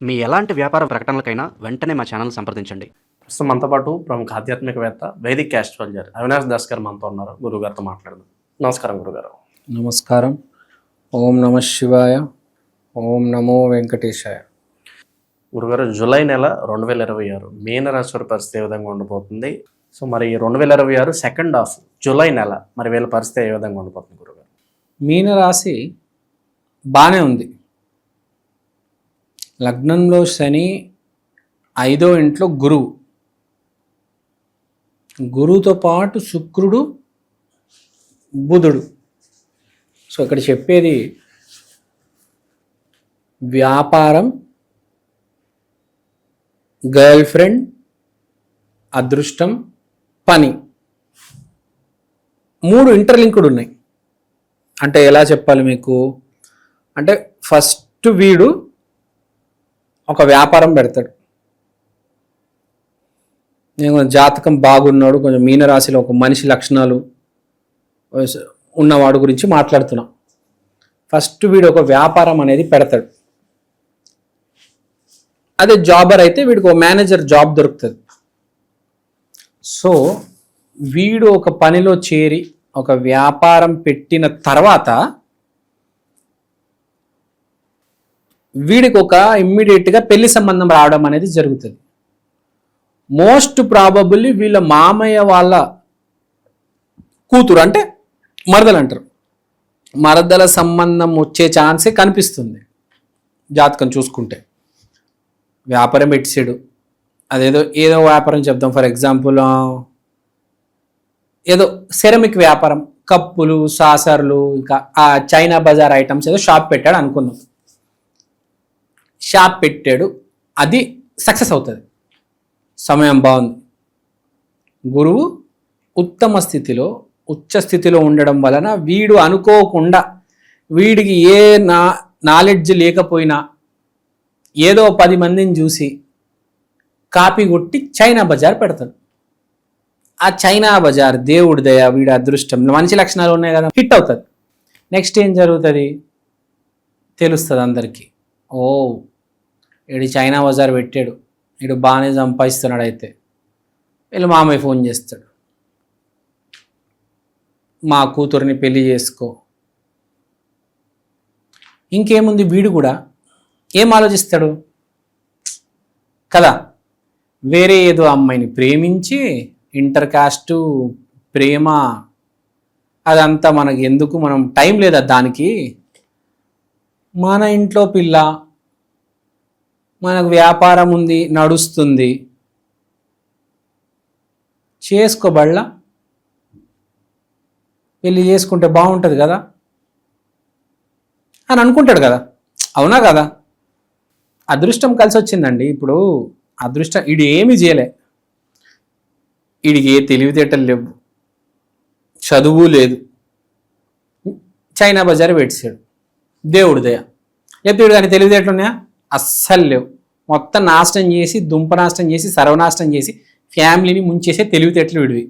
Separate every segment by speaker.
Speaker 1: మీ ఎలాంటి వ్యాపార ప్రకటనలకైనా వెంటనే మా ఛానల్ సంప్రదించండి.
Speaker 2: ప్రస్తుతం మనతో పాటు ప్రముఖ ఆధ్యాత్మికవేత్త వేదిక్ ఆస్ట్రాలజర్ అవినాష్ దాస్ గారు మనతో ఉన్నారు. గురుగారితో మాట్లాడదాం. నమస్కారం గురుగారు.
Speaker 3: నమస్కారం. ఓం నమ శివాయ. ఓం నమో వెంకటేశాయ.
Speaker 2: గురుగారు, జూలై నెల 2026 మీనరాశి వారి పరిస్థితి ఏ విధంగా ఉండబోతుంది? సో మరి 2026 సెకండ్ హాఫ్ జూలై నెల మరి వీళ్ళ పరిస్థితి ఏ విధంగా ఉండబోతుంది గురుగారు?
Speaker 3: మీనరాశి బాగానే ఉంది. లగ్నంలో శని, 5వ ఇంట్లో గురువు, గురువుతో పాటు శుక్రుడు, బుధుడు. సో ఇక్కడ చెప్పేది వ్యాపారం, గర్ల్ ఫ్రెండ్, అదృష్టం, పని, 3 ఇంటర్లింక్డ్ ఉన్నాయి. అంటే ఎలా చెప్పాలి మీకు అంటే, ఫస్ట్ వీడు ఒక వ్యాపారం పెడతాడు. నేను జాతకం బాగున్నాడు, కొంచెం మీనరాశిలో ఒక మనిషి లక్షణాలు ఉన్నవాడు గురించి మాట్లాడుతున్నా. ఫస్ట్ వీడు ఒక వ్యాపారం అనేది పెడతాడు. అదే జాబర్ అయితే వీడికి ఒక మేనేజర్ జాబ్ దొరుకుతుంది. సో వీడు ఒక పనిలో చేరి ఒక వ్యాపారం పెట్టిన తర్వాత వీడికి ఒక ఇమ్మీడియట్గా పెళ్లి సంబంధం రావడం అనేది జరుగుతుంది. మోస్ట్ ప్రాబబుల్లీ వీళ్ళ మామయ్య వాళ్ళ కూతురు, అంటే మరదలు అంటారు, మరదల సంబంధం వచ్చే ఛాన్సే కనిపిస్తుంది జాతకం చూసుకుంటే. వ్యాపారం పెట్టాడు, ఏదో వ్యాపారం చెప్దాం. ఫర్ ఎగ్జాంపుల్ ఏదో సెరమిక్ వ్యాపారం, కప్పులు, సాసర్లు, ఇంకా ఆ చైనా బజార్ ఐటమ్స్ ఏదో షాప్ పెట్టాడు అనుకుందాం. షాప్ పెట్టాడు, అది సక్సెస్ అవుతుంది, సమయం బాగుంది. గురువు ఉత్తమ స్థితిలో, ఉచ్చ స్థితిలో ఉండడం వలన వీడు అనుకోకుండా, వీడికి ఏ నాలెడ్జ్ లేకపోయినా ఏదో 10 మందిని చూసి కాపీ కొట్టి చైనా బజార్ పెడతాడు. ఆ చైనా బజార్ దేవుడి దయ, వీడి అదృష్టం, మంచి లక్షణాలు ఉన్నాయి కదా, హిట్ అవుతుంది. నెక్స్ట్ ఏం జరుగుతుంది తెలుస్తుంది అందరికీ. ఓ వీడు చైనా బజార్ పెట్టాడు, వీడు బాగానే సంపాదిస్తున్నాడు. అయితే వీళ్ళు మామయ్య ఫోన్ చేస్తాడు, మా కూతుర్ని పెళ్లి చేసుకో. ఇంకేముంది, వీడు కూడా ఏం ఆలోచిస్తాడు కదా, వేరే ఏదో అమ్మాయిని ప్రేమించి ఇంటర్ కాస్ట్ ప్రేమ అదంతా మనకి ఎందుకు, మనం టైం లేదా దానికి, మన ఇంట్లో పిల్ల, మనకు వ్యాపారం ఉంది, నడుస్తుంది, చేసుకోబడలా, పెళ్ళి చేసుకుంటే బాగుంటుంది కదా అని అనుకుంటాడు కదా. అవునా కదా? అదృష్టం కలిసి వచ్చిందండి. ఇప్పుడు అదృష్టం, వీడు ఏమీ చేయలే, వీడికి ఏ తెలివితేటలు లేవు, చదువు లేదు, చైనా బజార్ పెట్టాడు, దేవుడి దయ. లేకపోతే వీడు కానీ తెలివితేటలు ఉన్నాయా? అస్సలు లేవు. మొత్తం నాశనం చేసి, దుంప నాశనం చేసి, సర్వనాశనం చేసి, ఫ్యామిలీని ముంచేసే తెలివితేటలు వీడివి.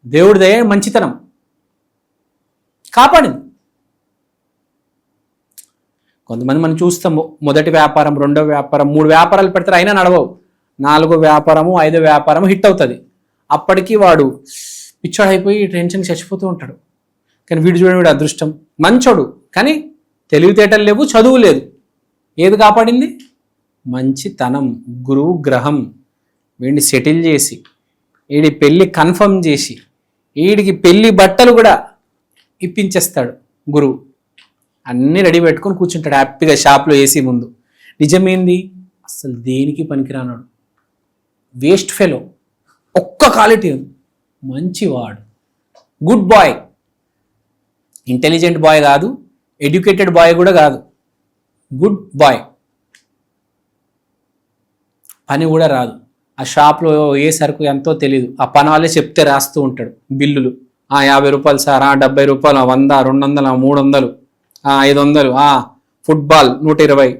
Speaker 3: దేవుడి దయ, మంచితనం కాపాడింది. కొంతమంది మనం చూస్తాము, మొదటి వ్యాపారం, రెండో వ్యాపారం, 3 వ్యాపారాలు పెడతారు, అయినా నడవవు. 4వ వ్యాపారము, 5వ వ్యాపారము హిట్ అవుతుంది. అప్పటికి వాడు పిచ్చోడైపోయి టెన్షన్ చచ్చిపోతూ ఉంటాడు. కానీ వీడు చూడండి, వీడు అదృష్టం, మంచోడు, కానీ తెలివితేటలు లేవు, చదువు లేదు. ఏది కాపాడింది? మంచితనం. గురువు గ్రహం వీడిని సెటిల్ చేసి, వీడి పెళ్ళి కన్ఫర్మ్ చేసి, వీడికి పెళ్ళి బట్టలు కూడా ఇప్పించేస్తాడు గురువు. అన్నీ రెడీ పెట్టుకొని కూర్చుంటాడు హ్యాపీగా షాప్లో ఏసీ ముందు. నిజమేంది, అసలు దేనికి పనికిరానాడు, వేస్ట్ ఫెలో, ఒక్క క్వాలిటీ ఉంది, మంచివాడు, గుడ్ బాయ్, ఇంటెలిజెంట్ బాయ్ కాదు, ఎడ్యుకేటెడ్ బాయ్ కూడా కాదు, గుడ్ బాయ్. పని కూడా రాదు, ఆ షాప్లో ఏ సరుకు ఎంతో తెలీదు, ఆ పని వాళ్ళే చెప్తే రాస్తూ ఉంటాడు బిల్లులు. 50 రూపాయలు సార్, 70 రూపాయలు, 100, 200, 300, 500, ఫుట్బాల్ 120,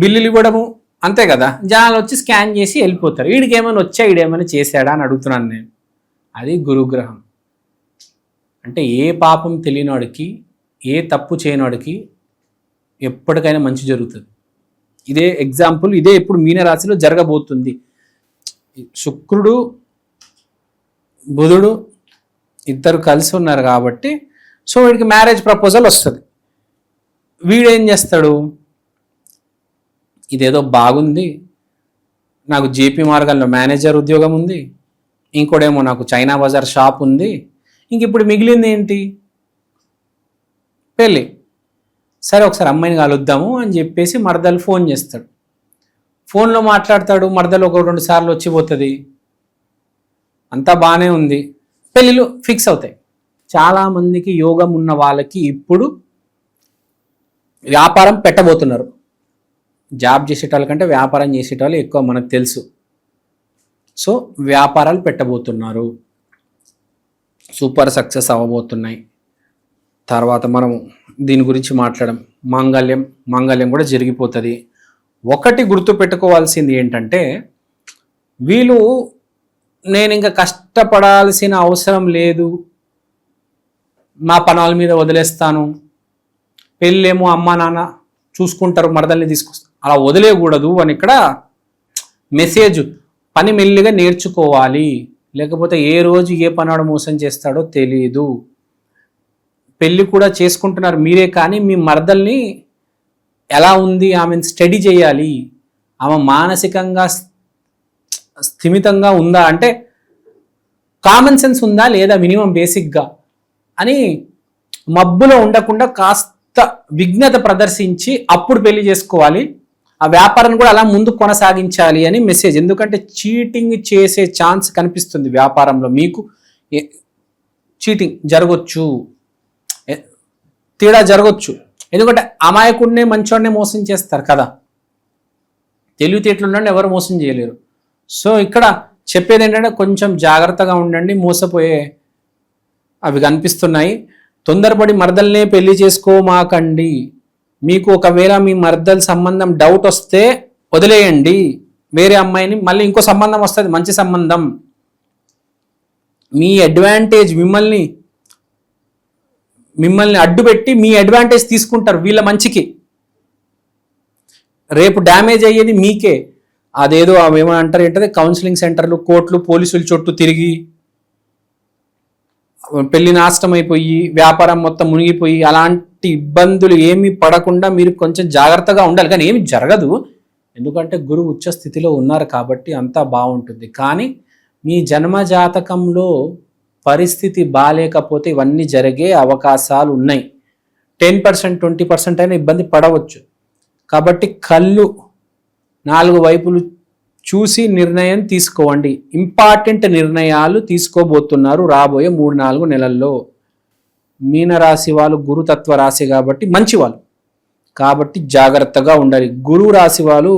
Speaker 3: బిల్లులు ఇవ్వడము, అంతే కదా. జనాలు వచ్చి స్కాన్ చేసి వెళ్ళిపోతారు. వీడికి ఏమైనా వచ్చా, వీడేమైనా చేశాడా అని అడుగుతున్నాను నేను. అది గురుగ్రహం అంటే. ఏ పాపం తెలియనివాడికి, ఏ తప్పు చేయనివాడికి ఎప్పటికైనా మంచి జరుగుతుంది. ఇదే ఎగ్జాంపుల్, ఇదే ఇప్పుడు మీనరాశిలో జరగబోతుంది. శుక్రుడు బుధుడు ఇద్దరు కలిసి ఉన్నారు కాబట్టి సో వీడికి మ్యారేజ్ ప్రపోజల్ వస్తుంది. వీడేం చేస్తాడు, ఇదేదో బాగుంది, నాకు జేపీ మార్గాల్లో మేనేజర్ ఉద్యోగం ఉంది, ఇంకోటేమో నాకు చైనా బజార్ షాప్ ఉంది, ఇంక ఇప్పుడు మిగిలింది ఏంటి, పెళ్ళి. సరే ఒకసారి అమ్మాయిని కలుద్దాము అని చెప్పేసి మరదలు ఫోన్ చేస్తాడు. ఫోన్లో మాట్లాడతాడు, మరదలు 1-2 సార్లు వచ్చిపోతుంది, అంతా బాగానే ఉంది, పెళ్ళిళ్ళు ఫిక్స్ అవుతాయి. చాలామందికి యోగం ఉన్న వాళ్ళకి ఇప్పుడు వ్యాపారం పెట్టబోతున్నారు. జాబ్ చేసేటాళ్ళ కంటే వ్యాపారం చేసేటాళ్ళు ఎక్కువ మనకు తెలుసు. సో వ్యాపారాలు పెట్టబోతున్నారు, సూపర్ సక్సెస్ అవ్వబోతున్నాయి. తర్వాత మనం దీని గురించి మాట్లాడడం, మాంగళ్యం కూడా జరిగిపోతుంది. ఒకటి గుర్తు పెట్టుకోవాల్సింది ఏంటంటే, వీళ్ళు నేను ఇంకా కష్టపడాల్సిన అవసరం లేదు, మా పనాల మీద వదిలేస్తాను, పెళ్ళేమో అమ్మా నాన్న చూసుకుంటారు, మరదల్ని తీసుకొస్తారు, అలా వదిలేయకూడదు అని ఇక్కడ మెసేజ్. పని మెల్లిగా నేర్చుకోవాలి, లేకపోతే ఏ రోజు ఏ పనాడు మోసం చేస్తాడో తెలీదు. పెళ్ళి కూడా చేసుకుంటున్నారు మీరే, కానీ మీ మరదల్ని ఎలా ఉంది ఆమెను స్టడీ చేయాలి, ఆమె మానసికంగా స్థిమితంగా ఉందా, అంటే కామన్ సెన్స్ ఉందా లేదా మినిమం బేసిక్గా అని మబ్బులో ఉండకుండా కాస్త విఘ్నత ప్రదర్శించి అప్పుడు పెళ్లి చేసుకోవాలి. ఆ వ్యాపారాన్ని కూడా అలా ముందు కొనసాగించాలి అని మెసేజ్. ఎందుకంటే చీటింగ్ చేసే ఛాన్స్ కనిపిస్తుంది వ్యాపారంలో, మీకు చీటింగ్ జరగచ్చు, తేడా జరగచ్చు. ఎందుకంటే అమాయకుడినే మంచోడినే మోసం చేస్తారు కదా, తెలివితేటలుండండి ఎవరు మోసం చేయలేరు. సో ఇక్కడ చెప్పేది ఏంటంటే కొంచెం జాగ్రత్తగా ఉండండి, మోసపోయే అవి కనిపిస్తున్నాయి. తొందరపడి మరదల్నే పెళ్లి చేసుకోమాకండి. మీకు ఒకవేళ మీ మరదల సంబంధం డౌట్ వస్తే వదిలేయండి, వేరే అమ్మాయిని, మళ్ళీ ఇంకో సంబంధం వస్తుంది మంచి సంబంధం. మీ అడ్వాంటేజ్ మిమ్మల్ని అడ్డుపెట్టి మీ అడ్వాంటేజ్ తీసుకుంటారు వీళ్ళ మంచికి. రేపు డ్యామేజ్ అయ్యేది మీకే. అదేదో ఏమని అంటారు ఏంటంటే, కౌన్సిలింగ్ సెంటర్లు, కోర్టులు, పోలీసుల చుట్టూ తిరిగి పెళ్లి నాశనం అయిపోయి వ్యాపారం మొత్తం మునిగిపోయి అలాంటి ఇబ్బందులు ఏమీ పడకుండా మీరు కొంచెం జాగ్రత్తగా ఉండాలి. కానీ ఏమి జరగదు, ఎందుకంటే గురువు ఉచ్చ స్థితిలో ఉన్నారు కాబట్టి అంతా బాగుంటుంది. కానీ మీ జన్మ జాతకంలో పరిస్థితి బాగాలేకపోతే ఇవన్నీ జరిగే అవకాశాలు ఉన్నాయి. 10% 20% అయినా ఇబ్బంది పడవచ్చు. కాబట్టి కళ్ళు 4 వైపులు చూసి నిర్ణయం తీసుకోండి. ఇంపార్టెంట్ నిర్ణయాలు తీసుకోబోతున్నారు రాబోయే 3-4 నెలల్లో. మీనరాశి వాళ్ళు గురుతత్వ రాశి కాబట్టి మంచివాళ్ళు, కాబట్టి జాగ్రత్తగా ఉండాలి. గురువు రాశి వాళ్ళు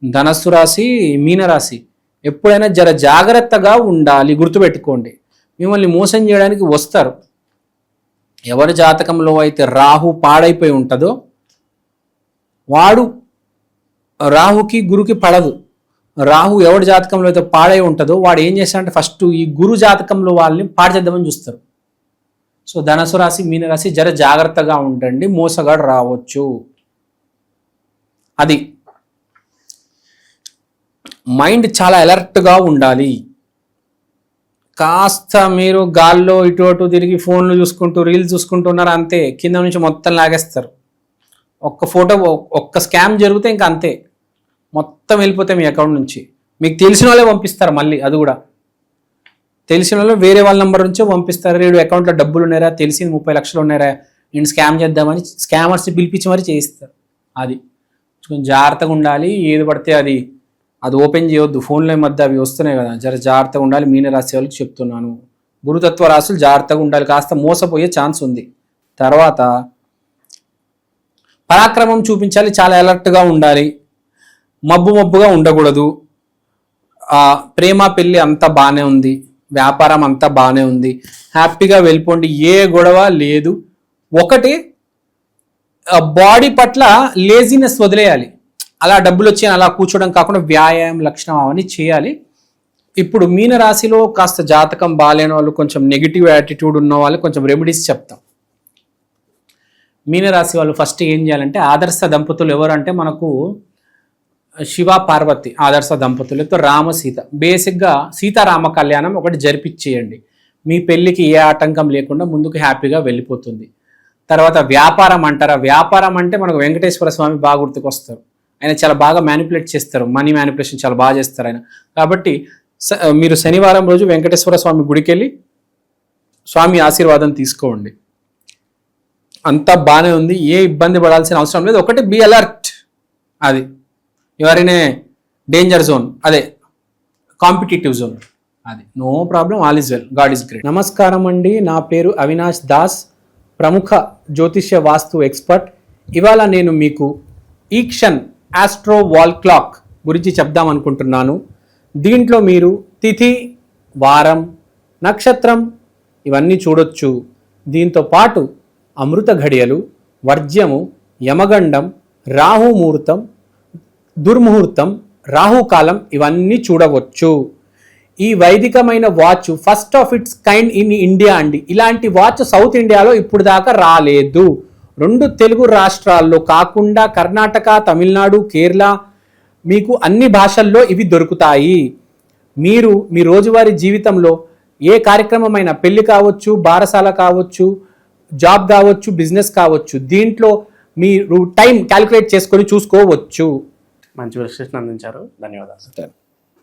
Speaker 3: ధనస్సు రాశి, మీనరాశి ఎప్పుడైనా జాగ్రత్తగా ఉండాలి. గుర్తుపెట్టుకోండి, మిమ్మల్ని మోసం చేయడానికి వస్తారు. ఎవరి జాతకంలో అయితే రాహు పాడైపోయి ఉంటుందో వాడు, రాహుకి గురుకి పడదు. రాహు ఎవరి జాతకంలో అయితే పాడై ఉంటుందో వాడు ఏం చేస్తాడంటే ఫస్ట్ ఈ గురు జాతకంలో వాళ్ళని పాడు చేద్దామని చూస్తారు. సో ధనుసు రాశి, మీనరాశి జాగ్రత్తగా ఉండండి, మోసగాడు రావచ్చు. అది మైండ్ చాలా అలర్ట్గా ఉండాలి. కాస్త మీరు గాల్లో ఇటు అటు తిరిగి ఫోన్లు చూసుకుంటూ రీల్స్ చూసుకుంటూ ఉన్నారు అంతే, కింద నుంచి మొత్తం లాగేస్తారు. ఒక్క ఫోటో, ఒక్క స్కామ్ జరిగితే ఇంకా అంతే, మొత్తం వెళ్ళిపోతాయి మీ అకౌంట్ నుంచి. మీకు తెలిసిన వాళ్ళే పంపిస్తారు, మళ్ళీ అది కూడా తెలిసిన వాళ్ళు వేరే వాళ్ళ నెంబర్ నుంచే పంపిస్తారు. రేడు అకౌంట్లో డబ్బులు ఉన్నారా, తెలిసింది 30 లక్షలు ఉన్నారా, నేను స్కామ్ చేద్దామని స్కామర్స్ని పిలిపించి మరీ చేయిస్తారు. అది కొంచెం జాగ్రత్తగా ఉండాలి. ఏది పడితే అది ఓపెన్ చేయొద్దు. ఫోన్లో మధ్య అవి వస్తున్నాయి కదా, జాగ్రత్తగా ఉండాలి. మీనరాశి వాళ్ళకి చెప్తున్నాను, గురుతత్వ రాశులు జాగ్రత్తగా ఉండాలి, కాస్త మోసపోయే ఛాన్స్ ఉంది. తర్వాత పరాక్రమం చూపించాలి, చాలా అలర్ట్గా ఉండాలి, మబ్బుగా ఉండకూడదు. ప్రేమ పెళ్ళి అంతా బాగానే ఉంది, వ్యాపారం అంతా బాగానే ఉంది, హ్యాపీగా వెళ్ళిపోండి, ఏ గొడవ లేదు. ఒకటి బాడీ పట్ల లేజినెస్ వదిలేయాలి. అలా డబ్బులు వచ్చి అలా కూర్చోవడం కాకుండా వ్యాయామం లక్షణం అవన్నీ చేయాలి. ఇప్పుడు మీనరాశిలో కాస్త జాతకం బాగాలేని వాళ్ళు, కొంచెం నెగిటివ్ యాటిట్యూడ్ ఉన్న వాళ్ళు కొంచెం రెమెడీస్ చెప్తాం. మీనరాశి వాళ్ళు ఫస్ట్ ఏం చేయాలంటే, ఆదర్శ దంపతులు ఎవరు అంటే మనకు శివ పార్వతి ఆదర్శ దంపతులతో రామ సీత బేసిక్గా సీతారామ కళ్యాణం ఒకటి జరిపించేయండి. మీ పెళ్ళికి ఏ ఆటంకం లేకుండా ముందుకు హ్యాపీగా వెళ్ళిపోతుంది. తర్వాత వ్యాపారం అంటారా, వ్యాపారం అంటే మనకు వెంకటేశ్వర స్వామి బాగా గుర్తుకొస్తారు. ఆయన చాలా బాగా మ్యానిపులేట్ చేస్తారు, మనీ మ్యానిపులేషన్ చాలా బాగా చేస్తారు ఆయన. కాబట్టి మీరు శనివారం రోజు వెంకటేశ్వర స్వామి గుడికి వెళ్ళి స్వామి ఆశీర్వాదం తీసుకోండి. అంతా బాగానే ఉంది, ఏ ఇబ్బంది పడాల్సిన అవసరం లేదు. ఒకటి బి అలర్ట్, అది ఎవరైనా డేంజర్ జోన్, అదే కాంపిటేటివ్ జోన్, అది no problem, all is well, god is great. నమస్కారం అండి, నా పేరు అవినాష్ దాస్, ప్రముఖ జ్యోతిష్య వాస్తు ఎక్స్పర్ట్. ఇవాళ నేను మీకు ఈక్షన్ ఆస్ట్రో వాల్ క్లాక్ గురించి చెప్దాం అనుకుంటున్నాను. దీంట్లో మీరు తిథి, వారం, నక్షత్రం ఇవన్నీ చూడొచ్చు. దీంతో పాటు అమృత ఘడియలు, వర్జ్యము, యమగండం, రాహుముహూర్తం, దుర్ముహూర్తం, రాహుకాలం ఇవన్నీ చూడవచ్చు. ఈ వైదికమైన watch first of its kind in India అండి. ఇలాంటి వాచ్ సౌత్ ఇండియాలో ఇప్పుడు దాకా రాలేదు. 2 తెలుగు రాష్ట్రాల్లో కాకుండా కర్ణాటక, తమిళనాడు, కేరళ మీకు అన్ని భాషల్లో ఇవి దొరుకుతాయి. మీరు మీ రోజువారీ జీవితంలో ఏ కార్యక్రమమైనా, పెళ్లి కావచ్చు, బారసాల కావచ్చు, జాబ్ కావచ్చు, బిజినెస్ కావచ్చు, దీంట్లో మీరు టైం క్యాలిక్యులేట్ చేసుకొని చూసుకోవచ్చు.
Speaker 2: మంచి విశ్లేషణ అందించారు, ధన్యవాదాలు.